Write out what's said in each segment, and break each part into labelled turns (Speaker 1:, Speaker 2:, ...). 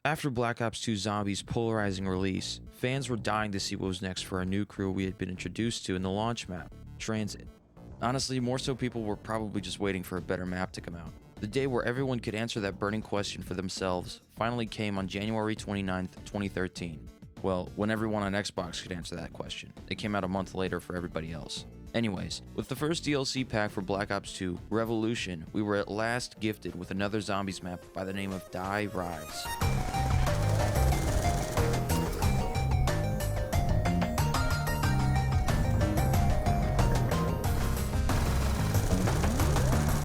Speaker 1: After Black Ops 2 Zombies' polarizing release, fans were dying to see what was next for a new crew we had been introduced to in the launch map, Tranzit. Honestly, more so people were probably just waiting for a better map to come out. The day where everyone could answer that burning question for themselves finally came on January 29th, 2013. Well, when everyone on Xbox could answer that question. It came out a month later for everybody else. Anyways, with the first DLC pack for Black Ops 2, Revolution, we were at last gifted with another Zombies map by the name of Die Rise.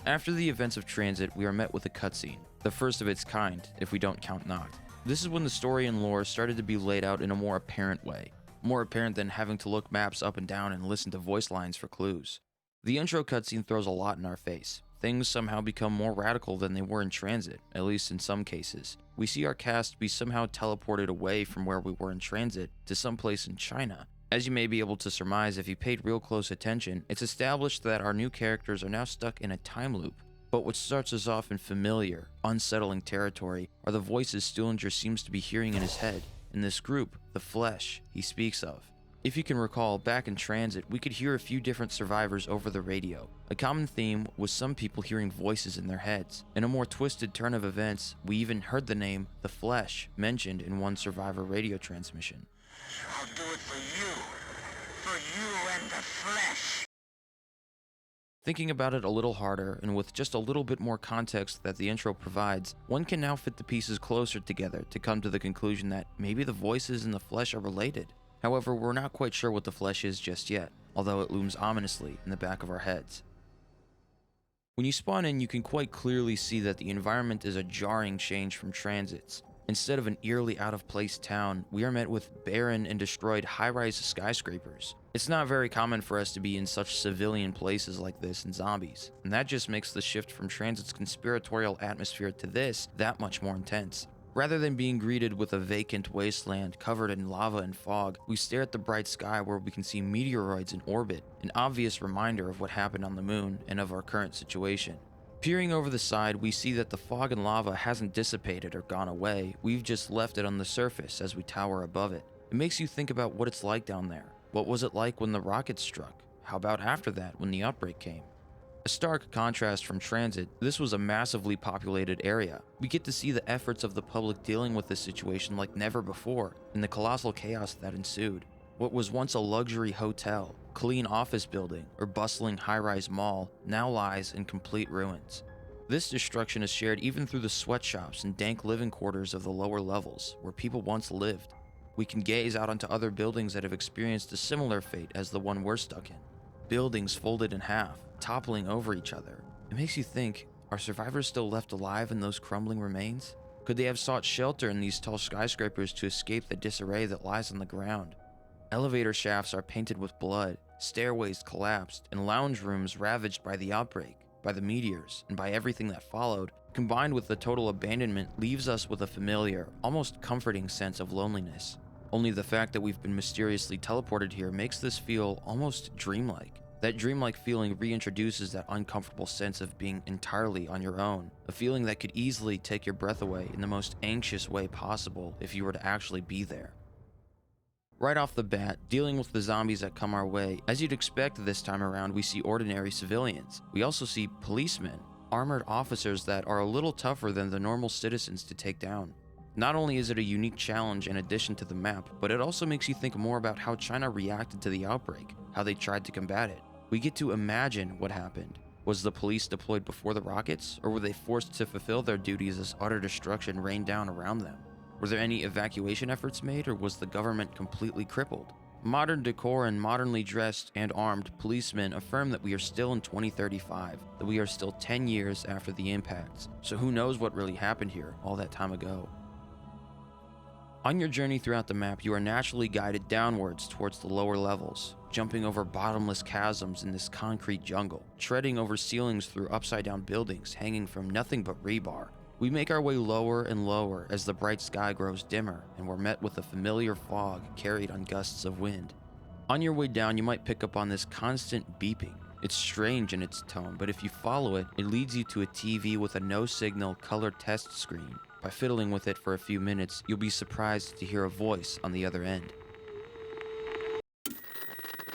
Speaker 1: After the events of Tranzit, we are met with a cutscene, the first of its kind, if we don't count Noct. This is when the story and lore started to be laid out in a more apparent way. More apparent than having to look maps up and down and listen to voice lines for clues. The intro cutscene throws a lot in our face. Things somehow become more radical than they were in Tranzit, at least in some cases. We see our cast be somehow teleported away from where we were in Tranzit to someplace in China. As you may be able to surmise if you paid real close attention, it's established that our new characters are now stuck in a time loop. But what starts us off in familiar, unsettling territory are the voices Stuhlinger seems to be hearing in his head, in this group, the Flesh, he speaks of. If you can recall, back in Tranzit, we could hear a few different survivors over the radio. A common theme was some people hearing voices in their heads. In a more twisted turn of events, we even heard the name, the Flesh, mentioned in one survivor radio transmission.
Speaker 2: I'll do it for you and the Flesh.
Speaker 1: Thinking about it a little harder, and with just a little bit more context that the intro provides, one can now fit the pieces closer together to come to the conclusion that maybe the voices and the Flesh are related. However, we're not quite sure what the Flesh is just yet, although it looms ominously in the back of our heads. When you spawn in, you can quite clearly see that the environment is a jarring change from Tranzit's. Instead of an eerily out-of-place town, we are met with barren and destroyed high-rise skyscrapers. It's not very common for us to be in such civilian places like this in Zombies, and that just makes the shift from Tranzit's conspiratorial atmosphere to this that much more intense. Rather than being greeted with a vacant wasteland covered in lava and fog, we stare at the bright sky where we can see meteoroids in orbit, an obvious reminder of what happened on the moon and of our current situation. Peering over the side, we see that the fog and lava hasn't dissipated or gone away, we've just left it on the surface as we tower above it. It makes you think about what it's like down there. What was it like when the rockets struck? How about after that, when the outbreak came? A stark contrast from Tranzit, this was a massively populated area. We get to see the efforts of the public dealing with this situation like never before, and the colossal chaos that ensued. What was once a luxury hotel, clean office building, or bustling high-rise mall now lies in complete ruins. This destruction is shared even through the sweatshops and dank living quarters of the lower levels, where people once lived. We can gaze out onto other buildings that have experienced a similar fate as the one we're stuck in. Buildings folded in half, toppling over each other. It makes you think, are survivors still left alive in those crumbling remains? Could they have sought shelter in these tall skyscrapers to escape the disarray that lies on the ground? Elevator shafts are painted with blood, stairways collapsed, and lounge rooms ravaged by the outbreak, by the meteors, and by everything that followed, combined with the total abandonment, leaves us with a familiar, almost comforting sense of loneliness. Only the fact that we've been mysteriously teleported here makes this feel almost dreamlike. That dreamlike feeling reintroduces that uncomfortable sense of being entirely on your own, a feeling that could easily take your breath away in the most anxious way possible if you were to actually be there. Right off the bat, dealing with the zombies that come our way, as you'd expect this time around, we see ordinary civilians. We also see policemen, armored officers that are a little tougher than the normal citizens to take down. Not only is it a unique challenge in addition to the map, but it also makes you think more about how China reacted to the outbreak, how they tried to combat it. We get to imagine what happened. Was the police deployed before the rockets, or were they forced to fulfill their duties as utter destruction rained down around them? Were there any evacuation efforts made, or was the government completely crippled? Modern decor and modernly dressed and armed policemen affirm that we are still in 2035, that we are still 10 years after the impacts, so who knows what really happened here all that time ago. On your journey throughout the map, you are naturally guided downwards towards the lower levels, jumping over bottomless chasms in this concrete jungle, treading over ceilings through upside-down buildings hanging from nothing but rebar. We make our way lower and lower as the bright sky grows dimmer, and we're met with a familiar fog carried on gusts of wind. On your way down, you might pick up on this constant beeping. It's strange in its tone, but if you follow it, it leads you to a TV with a no-signal color test screen. By fiddling with it for a few minutes, you'll be surprised to hear a voice on the other end.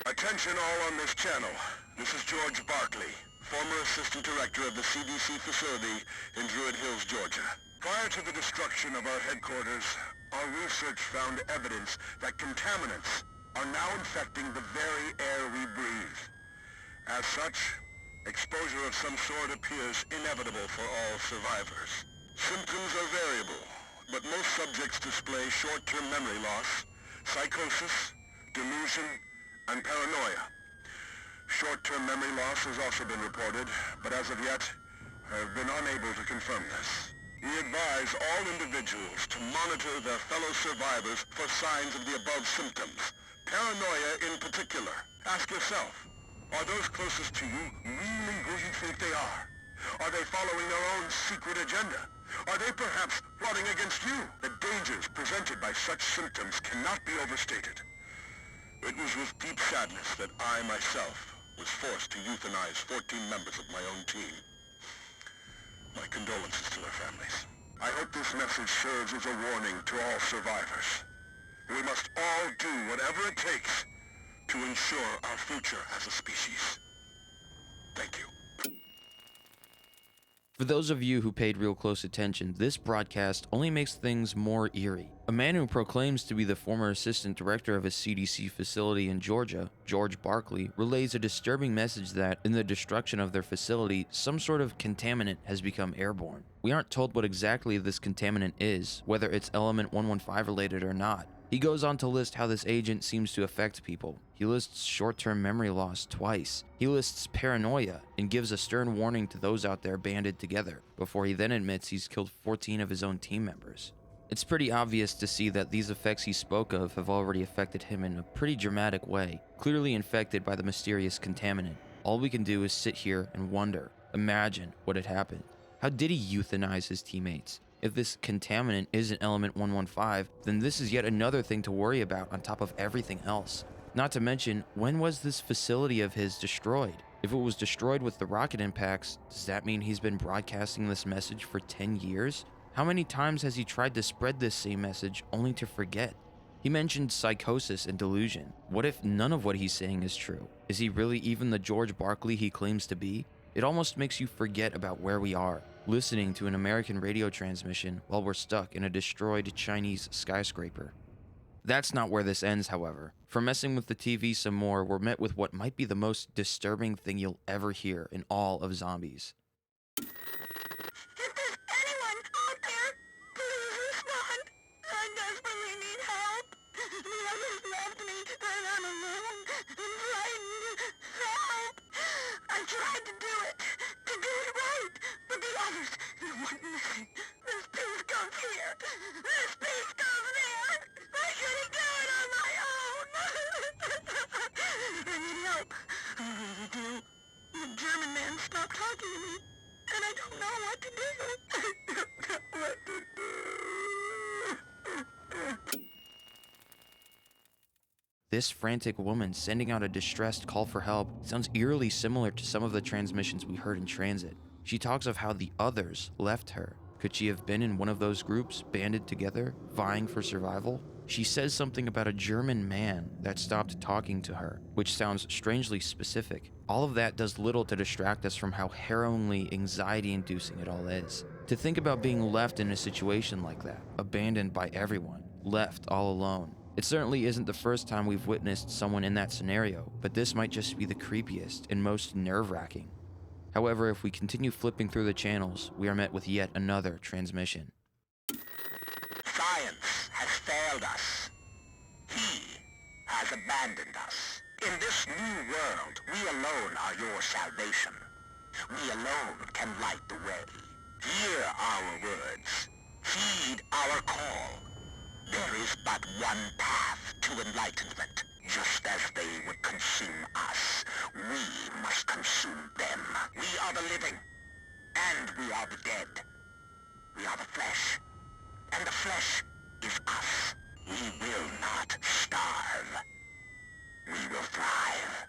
Speaker 2: Attention all on this channel. This is George Barkley, former Assistant Director of the CDC facility in Druid Hills, Georgia. Prior to the destruction of our headquarters, our research found evidence that contaminants are now infecting the very air we breathe. As such, exposure of some sort appears inevitable for all survivors. Symptoms are variable, but most subjects display short-term memory loss, psychosis, delusion, and paranoia. Short-term memory loss has also been reported, but as of yet, I have been unable to confirm this. We advise all individuals to monitor their fellow survivors for signs of the above symptoms, paranoia in particular. Ask yourself, are those closest to you really who you think they are? Are they following their own secret agenda? Are they perhaps plotting against you? The dangers presented by such symptoms cannot be overstated. It was with deep sadness that I myself was forced to euthanize 14 members of my own team. My condolences to their families. I hope this message serves as a warning to all survivors. We must all do whatever it takes to ensure our future as a species. Thank you.
Speaker 1: For those of you who paid real close attention, this broadcast only makes things more eerie. A man who proclaims to be the former assistant director of a CDC facility in Georgia, George Barkley, relays a disturbing message that, in the destruction of their facility, some sort of contaminant has become airborne. We aren't told what exactly this contaminant is, whether it's element 115 related or not. He goes on to list how this agent seems to affect people. He lists short-term memory loss twice. He lists paranoia and gives a stern warning to those out there banded together, before he then admits he's killed 14 of his own team members. It's pretty obvious to see that these effects he spoke of have already affected him in a pretty dramatic way, clearly infected by the mysterious contaminant. All we can do is sit here and wonder, imagine what had happened. How did he euthanize his teammates? If this contaminant isn't element 115, then this is yet another thing to worry about on top of everything else. Not to mention, when was this facility of his destroyed? If it was destroyed with the rocket impacts, does that mean he's been broadcasting this message for 10 years? How many times has he tried to spread this same message only to forget? He mentioned psychosis and delusion. What if none of what he's saying is true? Is he really even the George Barkley he claims to be? It almost makes you forget about where we are, listening to an American radio transmission while we're stuck in a destroyed Chinese skyscraper. That's not where this ends, however. For messing with the TV some more, we're met with what might be the most disturbing thing you'll ever hear in all of zombies.
Speaker 2: If there's anyone out there, please respond. I desperately need help. The others left me, and I'm alone and frightened. Help! I tried to do it right, but the others, they wouldn't listen. This piece goes here. This piece goes there. I couldn't do it on my own. I need help. I really do. The German man stopped talking to me, and I don't know what to do. I don't know what to do.
Speaker 1: This frantic woman sending out a distressed call for help sounds eerily similar to some of the transmissions we heard in Transit. She talks of how the others left her. Could she have been in one of those groups banded together, vying for survival? She says something about a German man that stopped talking to her, which sounds strangely specific. All of that does little to distract us from how harrowingly anxiety-inducing it all is. To think about being left in a situation like that, abandoned by everyone, left all alone. It certainly isn't the first time we've witnessed someone in that scenario, but this might just be the creepiest and most nerve-wracking. However, if we continue flipping through the channels, we are met with yet another transmission.
Speaker 2: Science has failed us. He has abandoned us. In this new world, we alone are your salvation. We alone can light the way. Hear our words. Heed our call. There is but one path to enlightenment. Just as they would consume us, we must consume them. We are the living, and we are the dead. We are the flesh, and the flesh is us. We will not starve. We will thrive.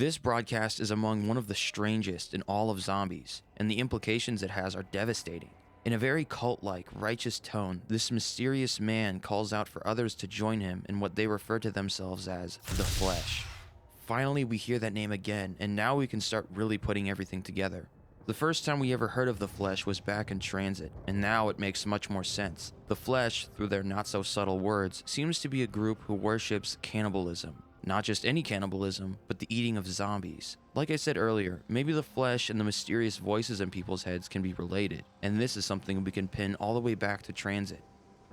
Speaker 1: This broadcast is among one of the strangest in all of zombies, and the implications it has are devastating. In a very cult-like, righteous tone, this mysterious man calls out for others to join him in what they refer to themselves as the Flesh. Finally, we hear that name again, and now we can start really putting everything together. The first time we ever heard of the Flesh was back in Tranzit, and now it makes much more sense. The Flesh, through their not-so-subtle words, seems to be a group who worships cannibalism. Not just any cannibalism, but the eating of zombies. Like I said earlier, maybe the Flesh and the mysterious voices in people's heads can be related, and this is something we can pin all the way back to Tranzit.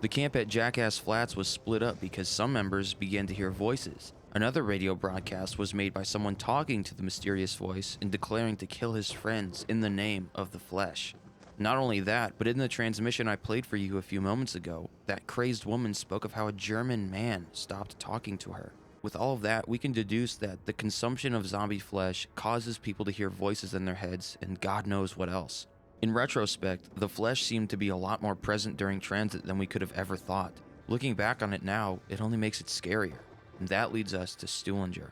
Speaker 1: The camp at Jackass Flats was split up because some members began to hear voices. Another radio broadcast was made by someone talking to the mysterious voice and declaring to kill his friends in the name of the Flesh. Not only that, but in the transmission I played for you a few moments ago, that crazed woman spoke of how a German man stopped talking to her. With all of that, we can deduce that the consumption of zombie flesh causes people to hear voices in their heads and God knows what else. In retrospect, the Flesh seemed to be a lot more present during Transit than we could have ever thought. Looking back on it now, it only makes it scarier. And that leads us to Stuhlinger.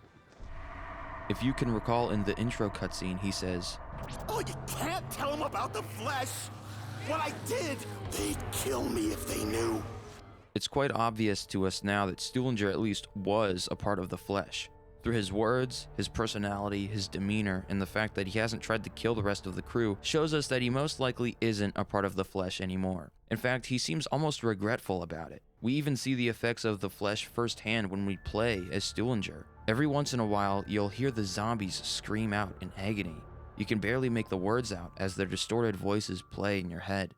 Speaker 1: If you can recall in the intro cutscene, he says,
Speaker 3: "Oh, you can't tell them about the Flesh! What I did, they'd kill me if they knew."
Speaker 1: It's quite obvious to us now that Stuhlinger at least was a part of the Flesh. Through his words, his personality, his demeanor, and the fact that he hasn't tried to kill the rest of the crew shows us that he most likely isn't a part of the Flesh anymore. In fact, he seems almost regretful about it. We even see the effects of the Flesh firsthand when we play as Stuhlinger. Every once in a while, you'll hear the zombies scream out in agony. You can barely make the words out as their distorted voices play in your head.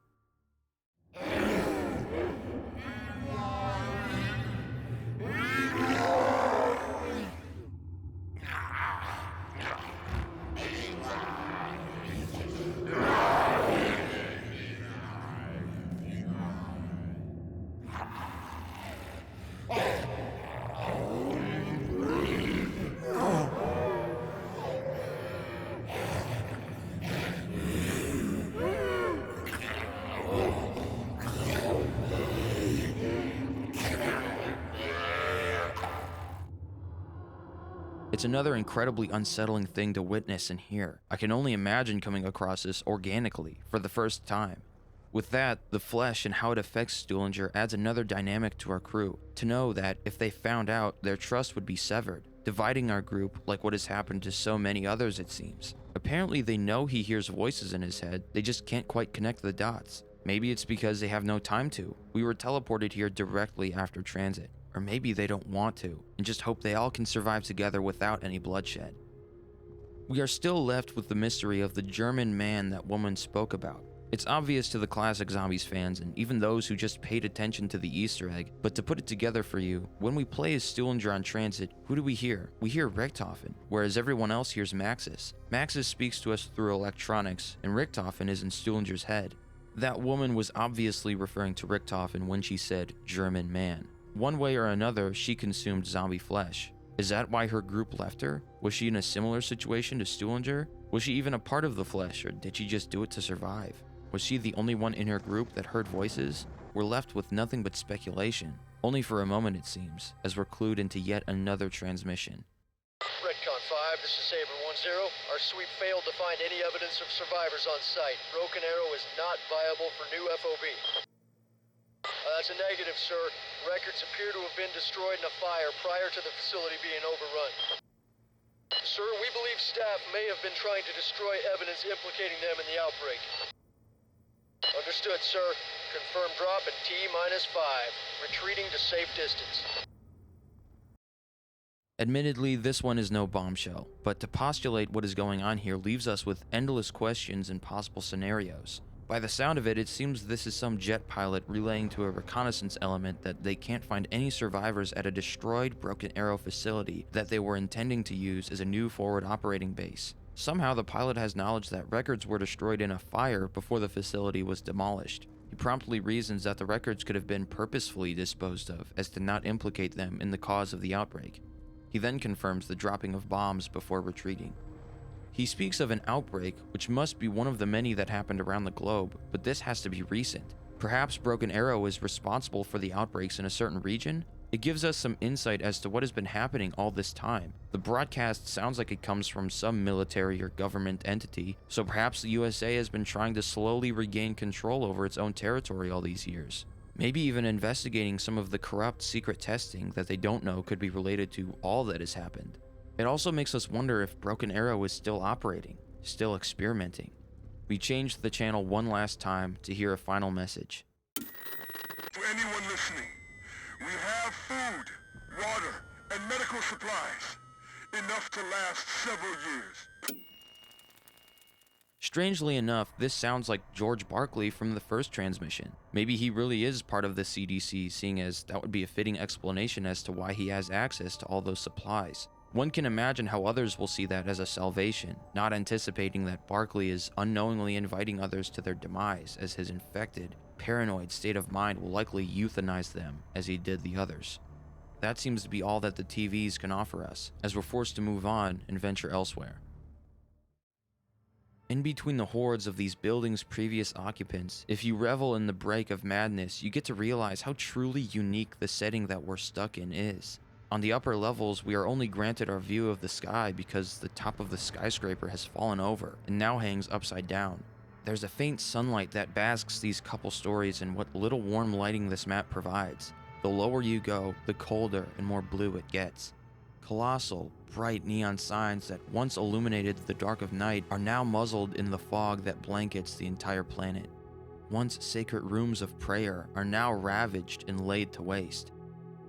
Speaker 1: It's another incredibly unsettling thing to witness and hear. I can only imagine coming across this organically for the first time. With that, the Flesh and how it affects Stuhlinger adds another dynamic to our crew. To know that if they found out, their trust would be severed, dividing our group like what has happened to so many others it seems. Apparently they know he hears voices in his head, they just can't quite connect the dots. Maybe it's because they have no time to. We were teleported here directly after Transit. Or maybe they don't want to, and just hope they all can survive together without any bloodshed. We are still left with the mystery of the German man that woman spoke about. It's obvious to the classic Zombies fans and even those who just paid attention to the Easter egg, but to put it together for you, when we play as Stuhlinger on Transit, who do we hear? We hear Richtofen, whereas everyone else hears Maxis. Maxis speaks to us through electronics, and Richtofen is in Stuhlinger's head. That woman was obviously referring to Richtofen when she said German man. One way or another, she consumed zombie flesh. Is that why her group left her? Was she in a similar situation to Stuhlinger? Was she even a part of the Flesh, or did she just do it to survive? Was she the only one in her group that heard voices? We're left with nothing but speculation. Only for a moment it seems, as we're clued into yet another transmission.
Speaker 4: Redcon 5, this is Saber 1-0. Our sweep failed to find any evidence of survivors on site. Broken Arrow is not viable for new FOB. That's a negative, sir. Records appear to have been destroyed in a fire prior to the facility being overrun. Sir, we believe staff may have been trying to destroy evidence implicating them in the outbreak. Understood, sir. Confirm drop at T-5. Retreating to safe distance.
Speaker 1: Admittedly, this one is no bombshell, but to postulate what is going on here leaves us with endless questions and possible scenarios. By the sound of it, it seems this is some jet pilot relaying to a reconnaissance element that they can't find any survivors at a destroyed Broken Arrow facility that they were intending to use as a new forward operating base. Somehow the pilot has knowledge that records were destroyed in a fire before the facility was demolished. He promptly reasons that the records could have been purposefully disposed of as to not implicate them in the cause of the outbreak. He then confirms the dropping of bombs before retreating. He speaks of an outbreak, which must be one of the many that happened around the globe, but this has to be recent. Perhaps Broken Arrow is responsible for the outbreaks in a certain region? It gives us some insight as to what has been happening all this time. The broadcast sounds like it comes from some military or government entity, so perhaps the USA has been trying to slowly regain control over its own territory all these years. Maybe even investigating some of the corrupt secret testing that they don't know could be related to all that has happened. It also makes us wonder if Broken Arrow is still operating, still experimenting. We changed the channel one last time to hear a final message.
Speaker 2: To anyone listening, we have food, water, and medical supplies. Enough to last several years.
Speaker 1: Strangely enough, this sounds like George Barkley from the first transmission. Maybe he really is part of the CDC, seeing as that would be a fitting explanation as to why he has access to all those supplies. One can imagine how others will see that as a salvation, not anticipating that Barkley is unknowingly inviting others to their demise, as his infected, paranoid state of mind will likely euthanize them as he did the others. That seems to be all that the TVs can offer us, as we're forced to move on and venture elsewhere. In between the hordes of these buildings' previous occupants, if you revel in the break of madness, you get to realize how truly unique the setting that we're stuck in is. On the upper levels, we are only granted our view of the sky because the top of the skyscraper has fallen over and now hangs upside down. There's a faint sunlight that basks these couple stories in what little warm lighting this map provides. The lower you go, the colder and more blue it gets. Colossal, bright neon signs that once illuminated the dark of night are now muzzled in the fog that blankets the entire planet. Once sacred rooms of prayer are now ravaged and laid to waste.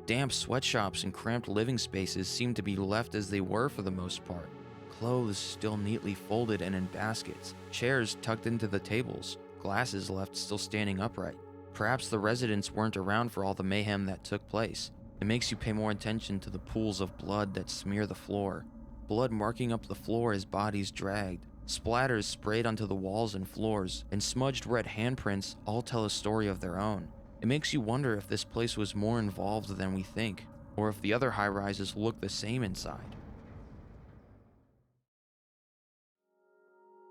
Speaker 1: Damp sweatshops and cramped living spaces seem to be left as they were for the most part. Clothes still neatly folded and in baskets, chairs tucked into the tables, glasses left still standing upright. Perhaps the residents weren't around for all the mayhem that took place. It makes you pay more attention to the pools of blood that smear the floor. Blood marking up the floor as bodies dragged. Splatters sprayed onto the walls and floors, and smudged red handprints all tell a story of their own. It makes you wonder if this place was more involved than we think, or if the other high-rises look the same inside.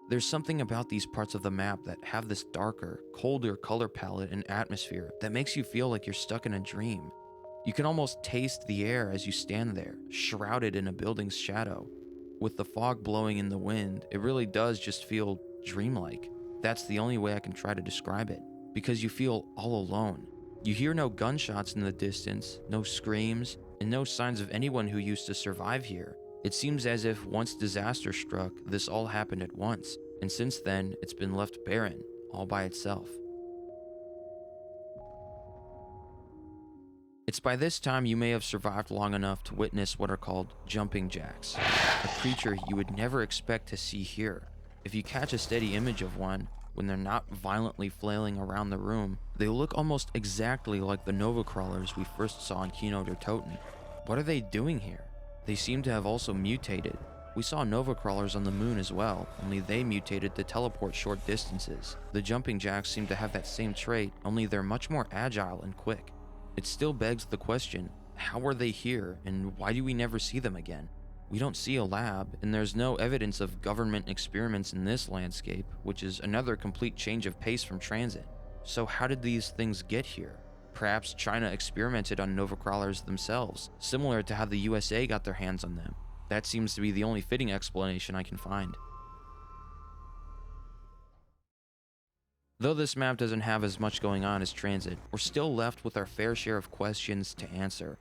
Speaker 1: There's something about these parts of the map that have this darker, colder color palette and atmosphere that makes you feel like you're stuck in a dream. You can almost taste the air as you stand there, shrouded in a building's shadow. With the fog blowing in the wind, it really does just feel dreamlike. That's the only way I can try to describe it, because you feel all alone. You hear no gunshots in the distance, no screams, and no signs of anyone who used to survive here. It seems as if once disaster struck, this all happened at once, and since then, it's been left barren, all by itself. It's by this time you may have survived long enough to witness what are called jumping jacks, a creature you would never expect to see here. If you catch a steady image of one, when they're not violently flailing around the room, they look almost exactly like the Nova crawlers we first saw in Kino der Toten. What are they doing here? They seem to have also mutated. We saw Nova crawlers on the moon as well, only they mutated to teleport short distances. The jumping jacks seem to have that same trait, only they're much more agile and quick. It still begs the question, how are they here, and why do we never see them again? We don't see a lab, and there's no evidence of government experiments in this landscape, which is another complete change of pace from Transit. So how did these things get here? Perhaps China experimented on Nova crawlers themselves, similar to how the USA got their hands on them. That seems to be the only fitting explanation I can find. Though this map doesn't have as much going on as Transit, we're still left with our fair share of questions to answer.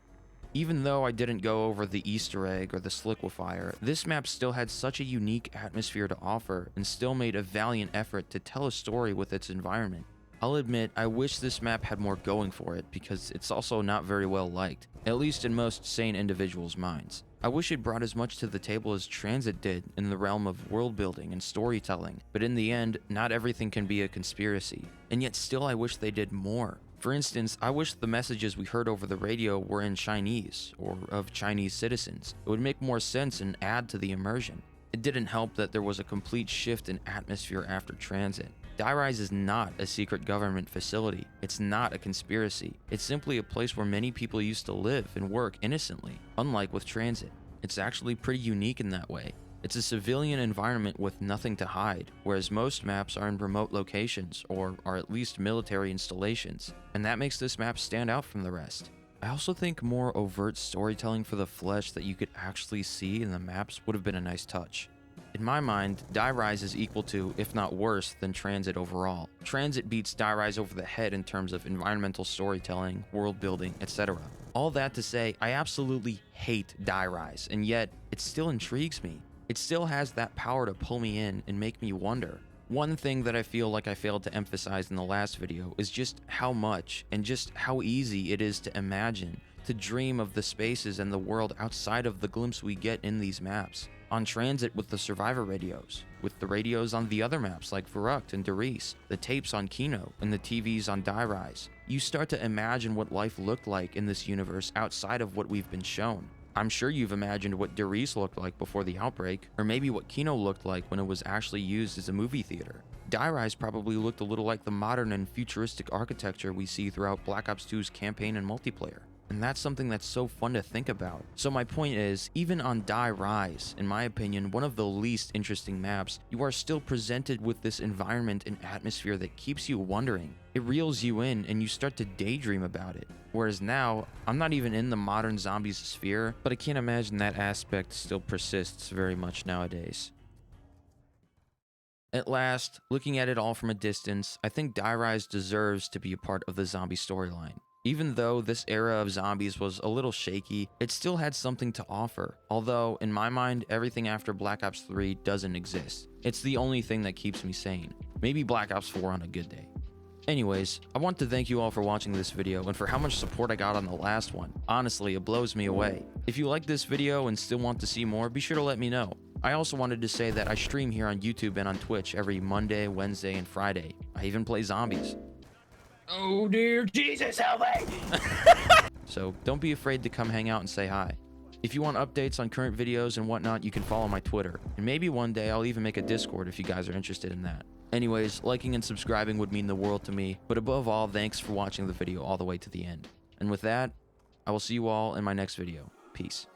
Speaker 1: Even though I didn't go over the Easter egg or the Sliquifier, this map still had such a unique atmosphere to offer and still made a valiant effort to tell a story with its environment. I'll admit, I wish this map had more going for it because it's also not very well liked, at least in most sane individuals' minds. I wish it brought as much to the table as Transit did in the realm of world building and storytelling, but in the end, not everything can be a conspiracy, and yet still I wish they did more. For instance, I wish the messages we heard over the radio were in Chinese, or of Chinese citizens. It would make more sense and add to the immersion. It didn't help that there was a complete shift in atmosphere after Transit. Die-Rise is not a secret government facility. It's not a conspiracy. It's simply a place where many people used to live and work innocently, unlike with Transit. It's actually pretty unique in that way. It's a civilian environment with nothing to hide, whereas most maps are in remote locations, or are at least military installations, and that makes this map stand out from the rest. I also think more overt storytelling for the flesh that you could actually see in the maps would have been a nice touch. In my mind, Die Rise is equal to, if not worse, than Tranzit overall. Tranzit beats Die Rise over the head in terms of environmental storytelling, world building, etc. All that to say, I absolutely hate Die Rise, and yet it still intrigues me. It still has that power to pull me in and make me wonder. One thing that I feel like I failed to emphasize in the last video is just how much and just how easy it is to imagine, to dream of the spaces and the world outside of the glimpse we get in these maps. On Tranzit with the survivor radios, with the radios on the other maps like Verrucht and Derice, the tapes on Kino, and the TVs on Die Rise, you start to imagine what life looked like in this universe outside of what we've been shown. I'm sure you've imagined what Derice looked like before the outbreak, or maybe what Kino looked like when it was actually used as a movie theater. Die Rise probably looked a little like the modern and futuristic architecture we see throughout Black Ops 2's campaign and multiplayer. And that's something that's so fun to think about. So my point is, even on Die Rise, in my opinion, one of the least interesting maps, you are still presented with this environment and atmosphere that keeps you wondering. It reels you in and you start to daydream about it. Whereas now, I'm not even in the modern zombies sphere, but I can't imagine that aspect still persists very much nowadays. At last, looking at it all from a distance, I think Die Rise deserves to be a part of the zombie storyline. Even though this era of zombies was a little shaky, it still had something to offer. Although, in my mind, everything after Black Ops 3 doesn't exist. It's the only thing that keeps me sane. Maybe Black Ops 4 on a good day. Anyways, I want to thank you all for watching this video and for how much support I got on the last one. Honestly, it blows me away. If you like this video and still want to see more, be sure to let me know. I also wanted to say that I stream here on YouTube and on Twitch every Monday, Wednesday, and Friday. I even play zombies.
Speaker 5: Oh dear Jesus, help me!
Speaker 1: So don't be afraid to come hang out and say hi. If you want updates on current videos and whatnot, you can follow my Twitter. And maybe one day I'll even make a Discord if you guys are interested in that. Anyways, liking and subscribing would mean the world to me, but above all, thanks for watching the video all the way to the end. And with that, I will see you all in my next video. Peace.